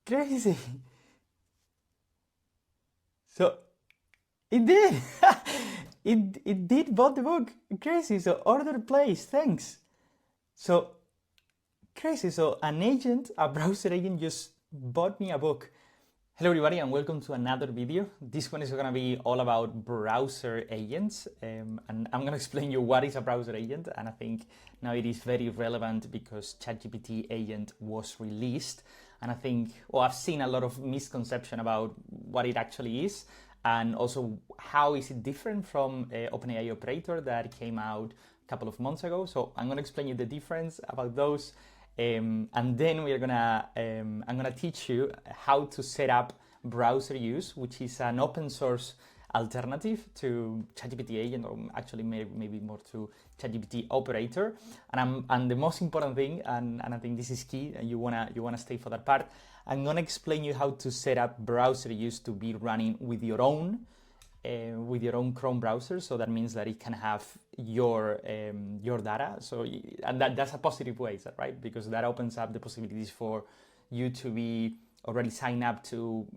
Crazy. So it did. it did bought the book. Crazy. So order place. Thanks. So crazy. So an agent, a browser agent, just bought me a book. Hello everybody and welcome to another video. This one is going to be all about browser agents, and I'm going to explain you what is a browser agent, and I think now it is very relevant because ChatGPT agent was released, and I think, well, I've seen a lot of misconception about what it actually is, and also how is it different from OpenAI Operator that came out a couple of months ago. So I'm going to explain you the difference about those. And then I'm gonna teach you how to set up Browser Use, which is an open source alternative to ChatGPT agent, or actually maybe more to ChatGPT operator. And the most important thing, and I think this is key, and you wanna stay for that part. I'm gonna explain you how to set up Browser Use to be running with your own Chrome browser. So that means that it can have your data. So and that's a positive way, right? Because that opens up the possibilities for you to be already signed up to,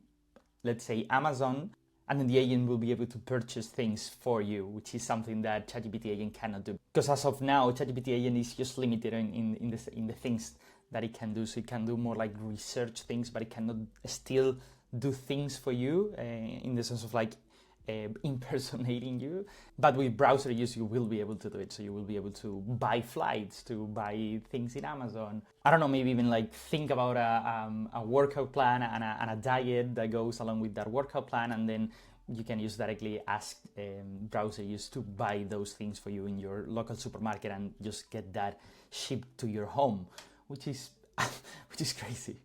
let's say, Amazon, and then the agent will be able to purchase things for you, which is something that ChatGPT agent cannot do. Because as of now, ChatGPT agent is just limited in the things that it can do. So it can do more like research things, but it cannot still do things for you in the sense of like impersonating you. But with Browser Use, you will be able to do it. So you will be able to buy flights, to buy things in Amazon. I don't know, maybe even like think about a workout plan and a diet that goes along with that workout plan, and then you can just directly ask Browser Use to buy those things for you in your local supermarket and just get that shipped to your home, which is which is crazy.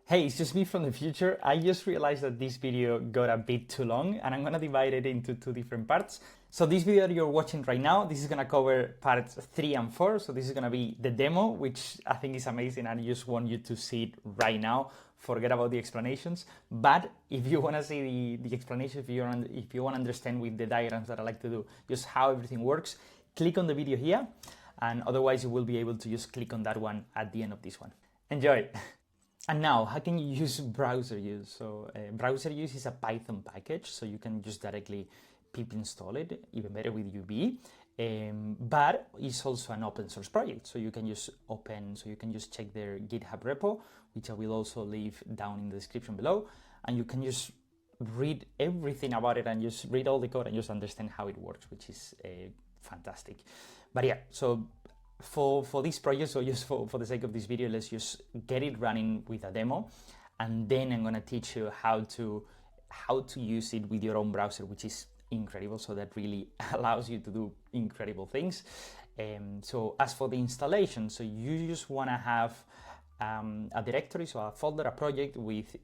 Hey, it's just me from the future. I just realized that this video got a bit too long, and I'm gonna divide it into two different parts. So this video that you're watching right now, this is gonna cover parts 3 and 4. So this is gonna be the demo, which I think is amazing, and I just want you to see it right now. Forget about the explanations. But if you wanna see the explanation, if you wanna understand with the diagrams that I like to do, just how everything works, click on the video here, and otherwise you will be able to just click on that one at the end of this one. Enjoy! And now, how can you use Browser Use? So Browser Use is a Python package, so you can just directly pip install it, even better with UV. But it's also an open source project, so you can just check their GitHub repo, which I will also leave down in the description below, and you can just read everything about it and just read all the code and just understand how it works, which is fantastic. But yeah, so for this project, so just for the sake of this video, let's just get it running with a demo, and then I'm gonna teach you how to use it with your own browser, which is incredible. So that really allows you to do incredible things. So as for the installation, so you just wanna have a directory, so a folder, a project with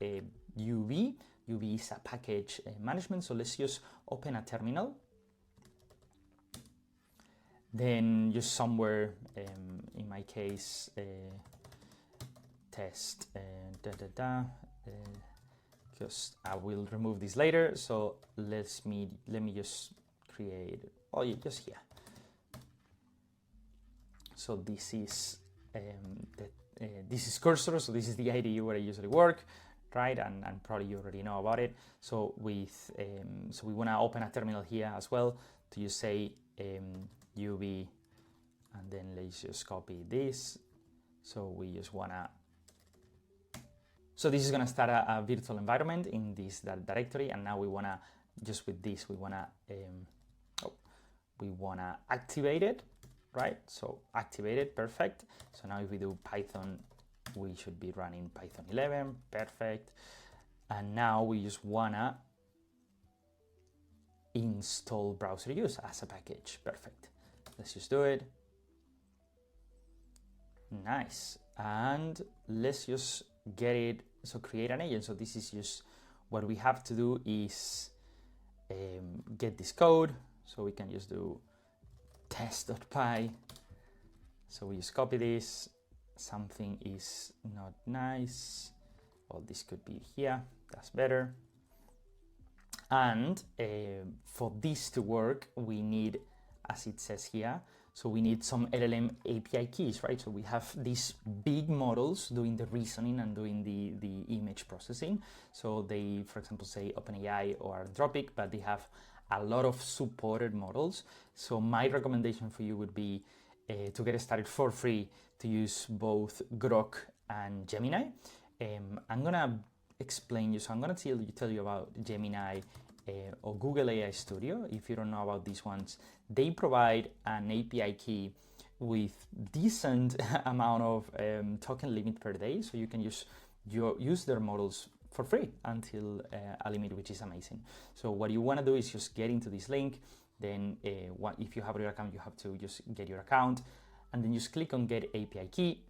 UV. UV is a package management. So let's just open a terminal. Then just somewhere, in my case, test, because I will remove this later. So let me just create, just here. So this is this is Cursor. So this is the IDE where I usually work, right? And probably you already know about it. So with so we want to open a terminal here as well to just say UV, and then let's just copy this. So we just wanna, so this is gonna start a virtual environment in this directory, and now we wanna, just with this, we wanna activate it, right? So activate it, perfect. So now if we do Python, we should be running Python 11, perfect. And now we just wanna install Browser Use as a package, perfect. Let's just do it. Nice. And let's just get it. So create an agent. So this is just what we have to do is get this code. So we can just do test.py. So we just copy this. Something is not nice. Well, this could be here. That's better. And for this to work, we need, as it says here, So we need some LLM API keys, right? So we have these big models doing the reasoning and doing the image processing. So they, for example, say OpenAI or Anthropic, but they have a lot of supported models. So my recommendation for you would be to get started for free to use both Grok and Gemini. I'm gonna explain you, so I'm gonna tell you about Gemini or Google AI Studio. If you don't know about these ones, they provide an API key with decent amount of token limit per day, so you can use their models for free until a limit, which is amazing. So what you want to do is just get into this link. Then if you have your account, you have to just get your account, and then just click on Get API Key,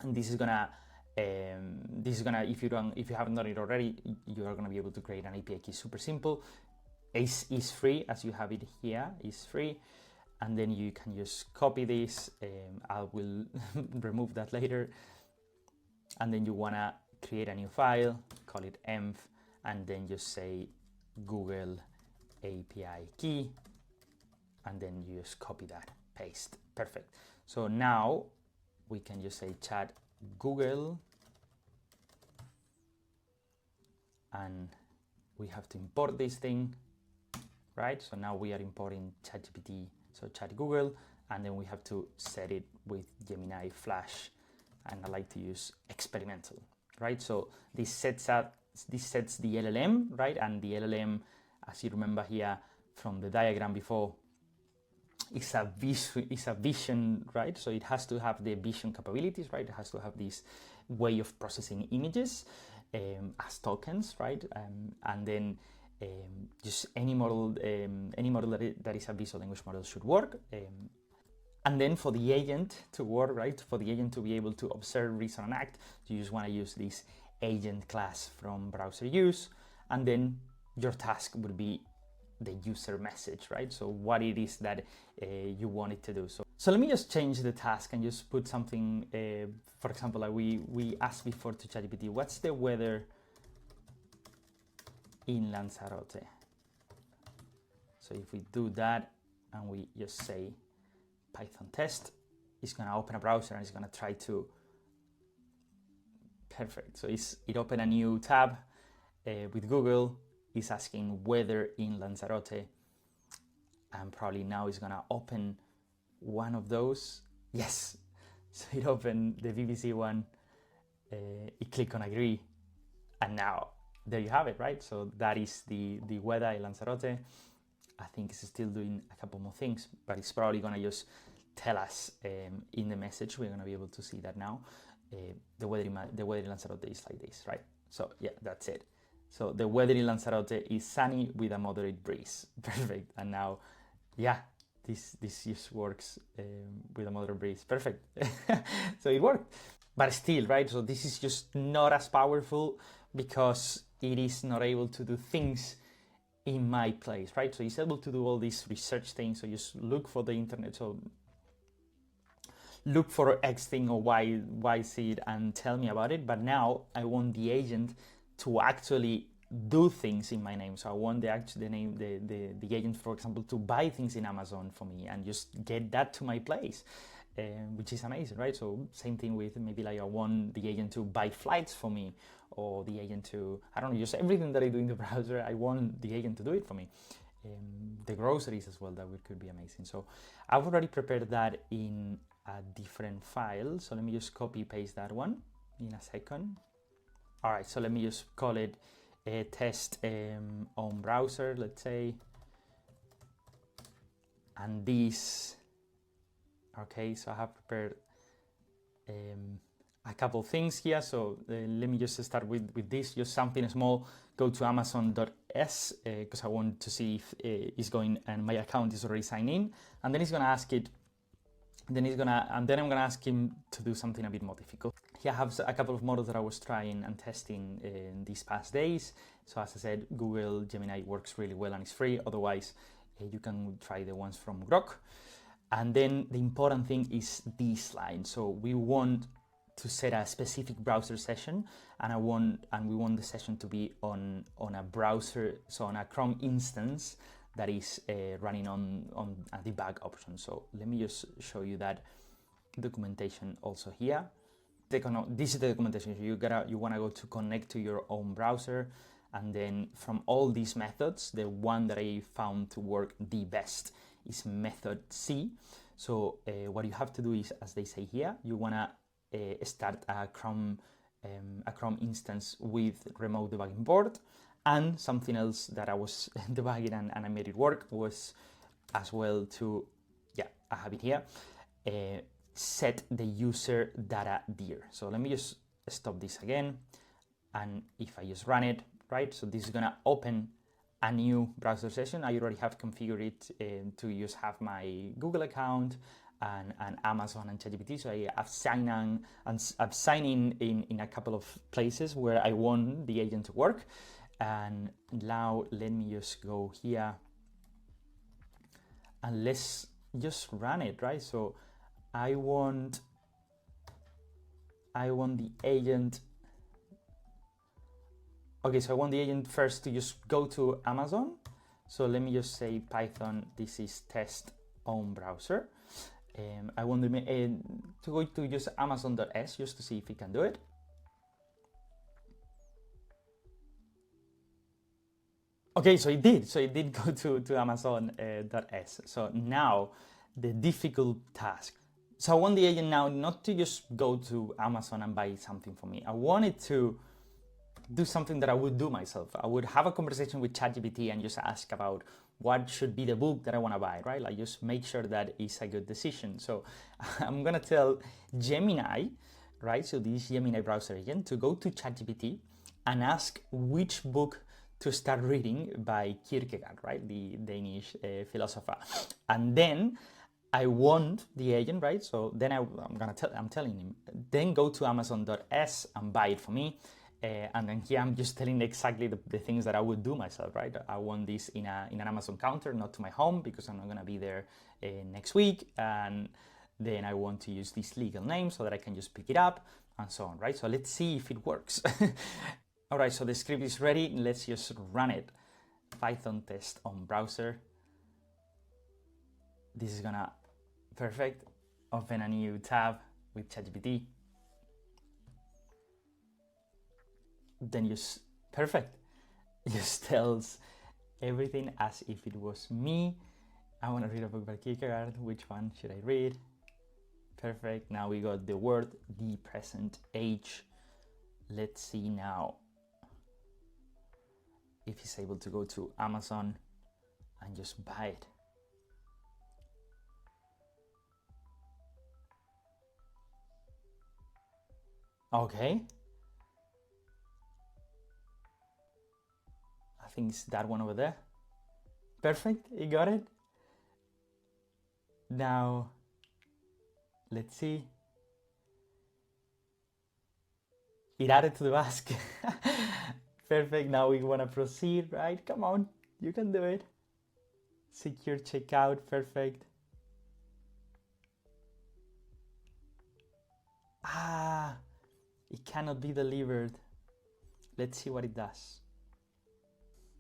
and this is gonna if you haven't done it already, you are gonna be able to create an API key. Super simple. Is free, as you have it here, is free, and then you can just copy this. I will remove that later, and then you wanna create a new file, call it env, and then just say Google API key, and then you just copy that, paste. Perfect. So now we can just say chat Google, and we have to import this thing, right? So now we are importing ChatGPT, so chat Google, and then we have to set it with Gemini Flash, and I like to use experimental, right? So this sets the LLM, right? And the LLM, as you remember here from the diagram before, is a vision, right? So it has to have the vision capabilities, right? It has to have this way of processing images as tokens, right? And then just any model that is a visual language model should work. And then for the agent to work, right? For the agent to be able to observe, reason, and act, you just want to use this agent class from Browser Use, and then your task would be the user message, right? So what it is that you want it to do. So let me just change the task and just put something, for example, like we asked before to ChatGPT, what's the weather in Lanzarote? So if we do that and we just say Python test, it's gonna open a browser and it's gonna try to, perfect. So it opened a new tab with Google. Is asking weather in Lanzarote, and probably now it's gonna open one of those. Yes, so it opened the BBC one. You click on agree, and now there you have it, right? So that is the weather in Lanzarote. I think it's still doing a couple more things, but it's probably gonna just tell us in the message. We're gonna be able to see that now. The weather in Lanzarote is like this, right? So yeah, that's it. So the weather in Lanzarote is sunny with a moderate breeze. Perfect. And now, yeah, this just works with a moderate breeze. Perfect. So it worked. But still, right? So this is just not as powerful because it is not able to do things in my place, right? So it's able to do all these research things. So just look for the internet. So look for X thing or Y seed and tell me about it. But now I want the agent to actually do things in my name. So I want the agent, for example, to buy things in Amazon for me and just get that to my place, which is amazing, right? So same thing with maybe like I want the agent to buy flights for me, or the agent to, I don't know, just everything that I do in the browser, I want the agent to do it for me. The groceries as well, that could be amazing. So I've already prepared that in a different file. So let me just copy paste that one in a second. All right, so let me just call it a test on browser, let's say. And this, okay, so I have prepared a couple things here. So let me just start with this, just something small. Go to amazon.s because I want to see if it's going and my account is already signed in. And then it's gonna ask it, then I'm gonna ask him to do something a bit more difficult. Here I have a couple of models that I was trying and testing in these past days. So as I said, Google Gemini works really well and it's free. Otherwise, you can try the ones from Grok. And then the important thing is this line. So we want to set a specific browser session, and we want the session to be on a browser, so on a Chrome instance that is running on a debug option. So let me just show you that documentation also here. This is the documentation. So you want to go to connect to your own browser, and then from all these methods, the one that I found to work the best is method C. So what you have to do is, as they say here, you want to start a Chrome instance with remote debugging board. And something else that I was debugging and I made it work was as well to, I have it here, set the user data dir. So let me just stop this again. And if I just run it, right? So this is gonna open a new browser session. I already have configured it to just have my Google account and Amazon and ChatGPT. So I've signed in a couple of places where I want the agent to work. And now let me just go here and let's just run it, right? So I want the agent. Okay, so I want the agent first to just go to Amazon. So let me just say Python, this is test on browser. I want to go to just amazon.s just to see if it can do it. Okay, so it did. So it did go to amazon.s. So now the difficult task. So I want the agent now not to just go to Amazon and buy something for me. I want it to do something that I would do myself. I would have a conversation with ChatGPT and just ask about what should be the book that I want to buy, right? Like just make sure that it's a good decision. So I'm going to tell Gemini, right? So this Gemini browser agent to go to ChatGPT and ask which book to start reading by Kierkegaard, right? The Danish philosopher. And then I want the agent, right? So then I'm telling him, then go to amazon.s and buy it for me. And then here I'm just telling exactly the things that I would do myself, right? I want this in an Amazon counter, not to my home, because I'm not gonna be there next week. And then I want to use this legal name so that I can just pick it up and so on, right? So let's see if it works. All right, so the script is ready. Let's just run it. Python test on browser. This is gonna, perfect. Open a new tab with ChatGPT. Then just, perfect. Just tells everything as if it was me. I want to read a book by Kierkegaard. Which one should I read? Perfect. Now we got the word, the present age. Let's see now if he's able to go to Amazon and just buy it. Okay. I think it's that one over there. Perfect, he got it. Now, let's see. It added to the basket. Perfect, now we want to proceed, right? Come on, you can do it. Secure checkout, perfect. It cannot be delivered. Let's see what it does.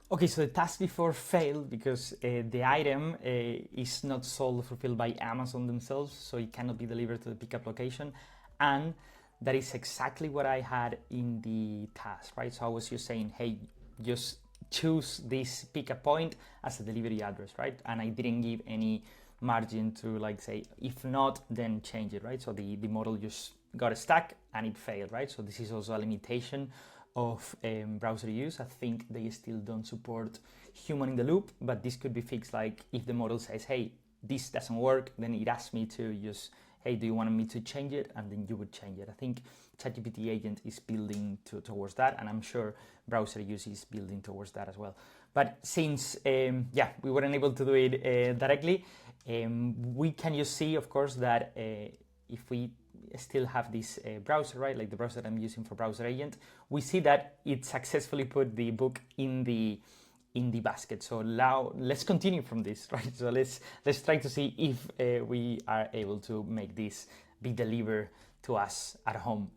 Okay, so the task before failed because the item is not sold or fulfilled by Amazon themselves, so it cannot be delivered to the pickup location. And that is exactly what I had in the task, right? So I was just saying, hey, just choose this pickup point as a delivery address, right? And I didn't give any margin to like say, if not, then change it, right? So the model just got stuck and it failed, right? So this is also a limitation of browser use. I think they still don't support human in the loop, but this could be fixed. Like if the model says, hey, this doesn't work, then it asks me to just, hey, do you want me to change it? And then you would change it. I think ChatGPT agent is building towards that, and I'm sure browser use is building towards that as well. But since, we weren't able to do it directly, we can just see, of course, that if we still have this browser, right, like the browser I'm using for browser agent, we see that it successfully put the book in the basket. So now let's continue from this, right? So let's try to see if we are able to make this be delivered to us at home.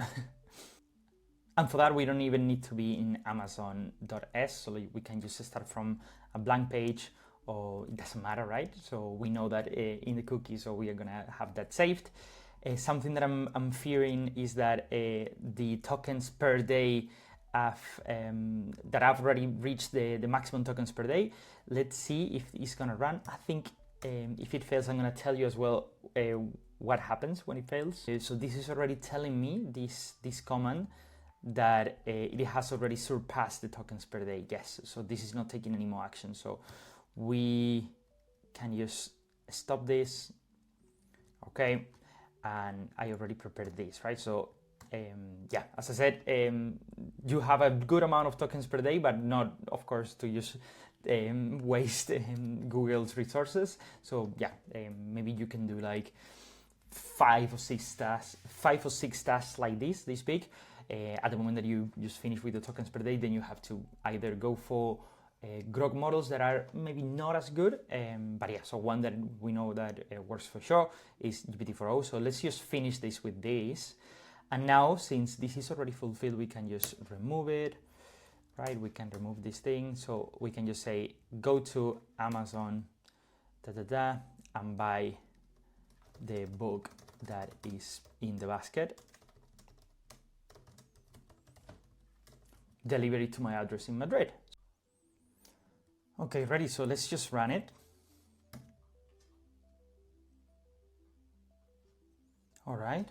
And for that, we don't even need to be in amazon.s, so we can just start from a blank page or it doesn't matter, right? So we know that in the cookie, so we are gonna have that saved. Something that I'm fearing is that the tokens per day that I've already reached the maximum tokens per day. Let's see if it's gonna run. I think if it fails, I'm gonna tell you as well what happens when it fails. So this is already telling me, this command, that it has already surpassed the tokens per day. Yes, so this is not taking any more action. So we can just stop this. Okay, and I already prepared this, right? So yeah, as I said, you have a good amount of tokens per day, but not, of course, to use waste Google's resources. So yeah, maybe you can do like 5 or 6 tasks like this big. At the moment that you just finish with the tokens per day, then you have to either go for grok models that are maybe not as good, but yeah, so one that we know that works for sure is GPT-4o. So let's just finish this with this. And now, since this is already fulfilled, we can just remove it, right? We can remove this thing. So we can just say, go to Amazon, and buy the book that is in the basket. Deliver it to my address in Madrid. Okay, ready, so let's just run it. All right.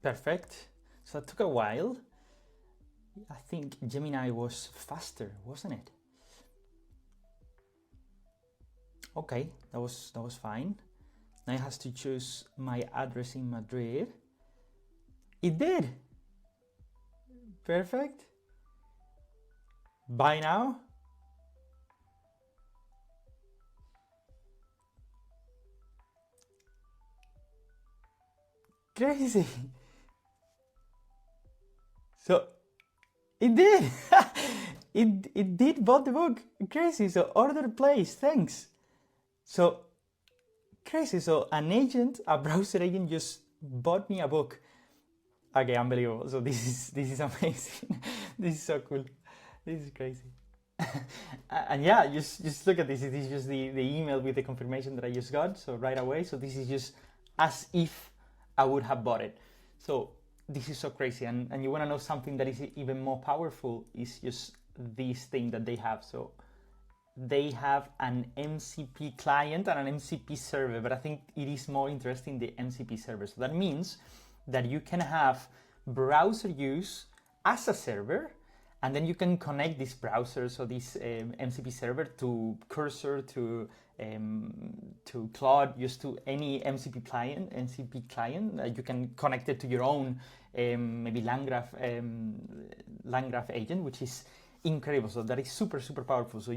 Perfect. So that took a while. I think Gemini was faster, wasn't it? Okay, that was fine. Now it has to choose my address in Madrid. It did. Perfect. Buy now. Crazy. So it did. it did bought the book. Crazy. So order placed. Thanks. So crazy. So an agent, a browser agent, just bought me a book. Okay, unbelievable. So this is amazing. This is so cool. This is crazy. And yeah, just look at this. This is just the email with the confirmation that I just got. So right away. So this is just as if I would have bought it. So this is so crazy. And you want to know something that is even more powerful is just this thing that they have. So they have an MCP client and an MCP server, but I think it is more interesting the MCP server. So that means that you can have browser use as a server, and then you can connect this browser, so this MCP server, to Cursor, to Claude, just to any MCP client. You can connect it to your own maybe Landgraph agent, which is incredible. So that is super powerful. So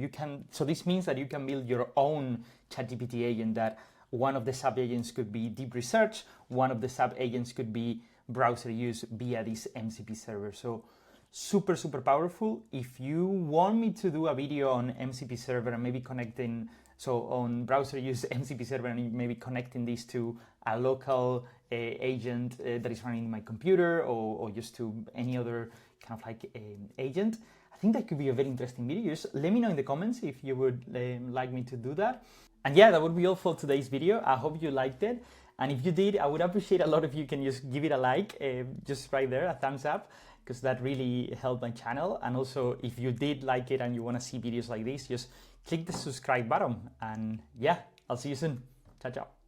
this means that you can build your own ChatGPT agent, that one of the sub agents could be deep research, one of the sub agents could be browser use via this MCP server. So super powerful. If you want me to do a video on MCP server and maybe connecting, so on browser use MCP server, and maybe connecting this to a local agent that is running in my computer, or just to any other kind of like agent, I think that could be a very interesting video. Just let me know in the comments if you would like me to do that. And yeah, that would be all for today's video. I hope you liked it. And if you did, I would appreciate a lot if you can just give it a like, just right there, a thumbs up, because that really helped my channel. And also, if you did like it and you want to see videos like this, just click the subscribe button. And yeah, I'll see you soon. Ciao, ciao.